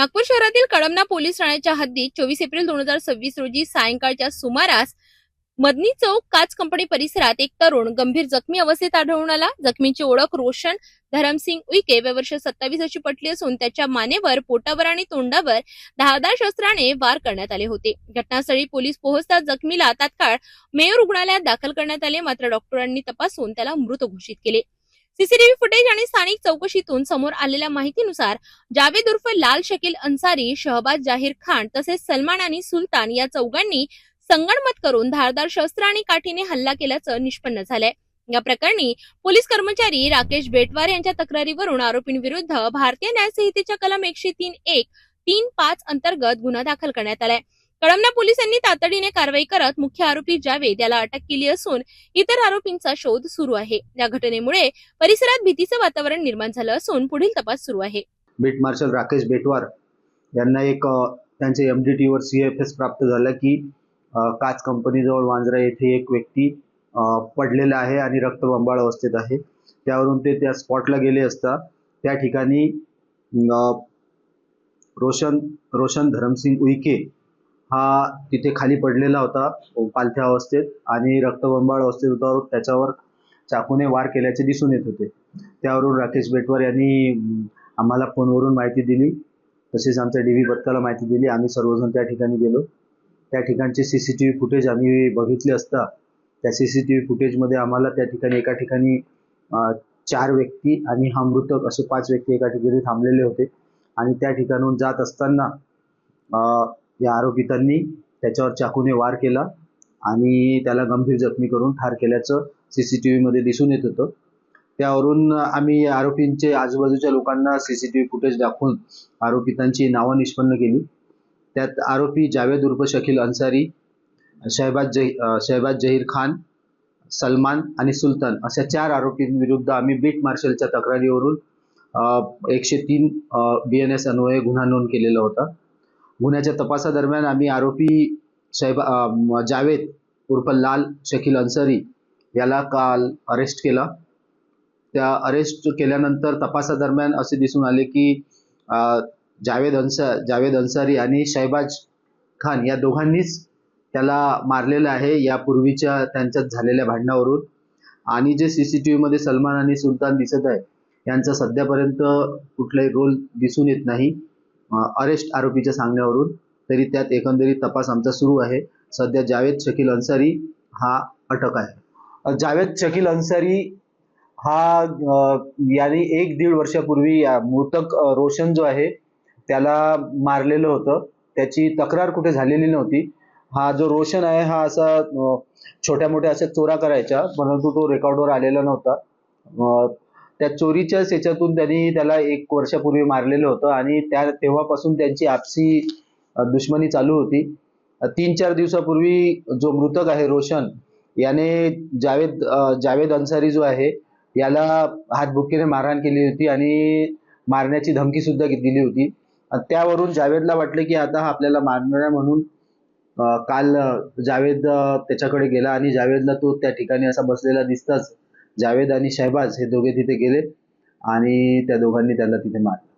नागपूर शहरातील कळमना पोलीस ठाण्याच्या हद्दीत 24 एप्रिल 2026 रोजी सायंकाळच्या सुमारास मदनी चौक काच कंपनी परिसरात एक तरुण गंभीर जखमी अवस्थेत आढळून आला। जखमीची ओळख रोशन धरमसिंग उईके वय वर्ष 27 अशी पटली असून त्याच्या मानेवर, पोटावर आणि तोंडावर धारदार शस्त्राने वार करण्यात आले होते। घटनास्थळी पोलीस पोहोचताच जखमीला तात्काळ मेयो रुग्णालयात दाखल करण्यात आले, मात्र डॉक्टरांनी तपासून त्याला मृत घोषित केले। सीसीटीव्ही फुटेज आणि स्थानिक चौकशीतून समोर आलेल्या माहितीनुसार जावेद उर्फ लाल शकील अन्सारी, शहबाज जाहीर खान तसेच सलमान आणि सुलतान या चौघांनी संगनमत करून धारदार शस्त्र आणि काठीने हल्ला केल्याचं निष्पन्न झालंय। या प्रकरणी पोलीस कर्मचारी राकेश बेटवार यांच्या तक्रारीवरून आरोपींविरुद्ध भारतीय न्याय संहितेच्या कलम 103.1.3.5 अंतर्गत गुन्हा दाखल करण्यात आलाय। कळमना पोलिसांनी तातडीने कारवाई करत मुख्य आरोपी जावेद याला अटक केली असून इतर आरोपींचा शोध सुरू आहे। या घटनेमुळे परिसरात भीतीचं वातावरण निर्माण झालं असून पुढील तपास सुरू आहे। बीट मार्शल राकेश बेटवार यांना एक त्यांचे MDT वर CFS प्राप्त झाला की काच कंपनीजवळ वांजरा येथे एक व्यक्ती पडलेला आहे आणि रक्तबंबाळ अवस्थेत आहे। त्यावरून ते त्या स्पॉटला गेले असता त्या ठिकाणी रोशन धरमसिंग उईके हा तिथे खाली पडलेला होता पालथ्या अवस्थेत आणि रक्तबंबाळ अवस्थेत होता। त्याच्यावर चाकूने वार केल्याचे दिसून येत होते। त्यावरून राकेश बेटवार यांनी आम्हाला फोनवरून माहिती दिली, तसेच आमच्या DV पथकाला माहिती दिली। आम्ही सर्वजण त्या ठिकाणी गेलो। त्या ठिकाणचे CCTV फुटेज आम्ही बघितले असता त्या CCTV फुटेजमध्ये आम्हाला त्या ठिकाणी एका ठिकाणी 4 व्यक्ती आणि हा मृतक असे 5 व्यक्ती एका ठिकाणी थांबलेले होते आणि त्या ठिकाणून जात असताना या आरोपितांनी त्याच्यावर चाकूने वार केला आणि त्याला गंभीर जखमी करून ठार केल्याचं CCTV मध्ये दिसून येत होतं। त्यावरून आम्ही आरोपींचे आजूबाजूच्या लोकांना CCTV फुटेज दाखवून आरोपितांची नावं निष्पन्न केली। त्यात आरोपी जावेद उर्फ शकील अन्सारी, शहबाज जहीर खान, सलमान आणि सुलतान अशा 4 आरोपींविरुद्ध आम्ही बीट मार्शलच्या तक्रारीवरून 103 BNS अन्वये गुन्हा नोंद केलेला होता। गुन्ह्याच्या तपासादरम्यान आम्ही आरोपी जावेद उर्फ लाल शकील अन्सारी याला काल अरेस्ट केला। त्या अरेस्ट केल्यानंतर तपासादरम्यान असे दिसून आले की जावेद अन्सारी आणि शहबाज खान या दोघांनीच त्याला मारलेलं आहे यापूर्वीच्या त्यांच्यात झालेल्या भांडणावरून। आणि जे CCTV मध्ये सलमान आणि सुलतान दिसत आहे यांचा सध्यापर्यंत कुठलाही रोल दिसून येत नाही अरेस्ट आरोपीच्या सांगण्यावरून। तरी त्यात एकंदरीत तपास आमचा सुरू आहे। सध्या जावेद शकील अन्सारी हा अटक आहे। जावेद शकील अन्सारी हा याने 1-1.5 वर्षापूर्वी मृतक रोशन जो आहे त्याला मारलेलं होतं। त्याची तक्रार कुठे झालेली नव्हती। हा जो रोशन आहे हा असा छोट्या मोठ्या अशा चोऱ्या करायचा, परंतु तो रेकॉर्डवर आलेला नव्हता। त्या चोरीच्या याच्यातून त्यांनी त्याला 1 वर्षापूर्वी मारलेलं होतं आणि तेव्हापासून त्यांची आपसी दुश्मनी चालू होती। 3-4 दिवसापूर्वी जो मृतक आहे रोशन याने जावेद अन्सारी जो आहे याला हातबुक्कीने मारहाण केली होती आणि मारण्याची धमकी सुद्धा दिली होती। त्यावरून जावेदला वाटले की आता हा आपल्याला मारणार आहे, म्हणून काल जावेद त्याच्याकडे गेला आणि जावेदला तो त्या ठिकाणी असा बसलेला दिसताच जावेद आणि शहबाज हे दोघे तिथे गेले आणि त्या दोघांनी त्याला तिथे मारले।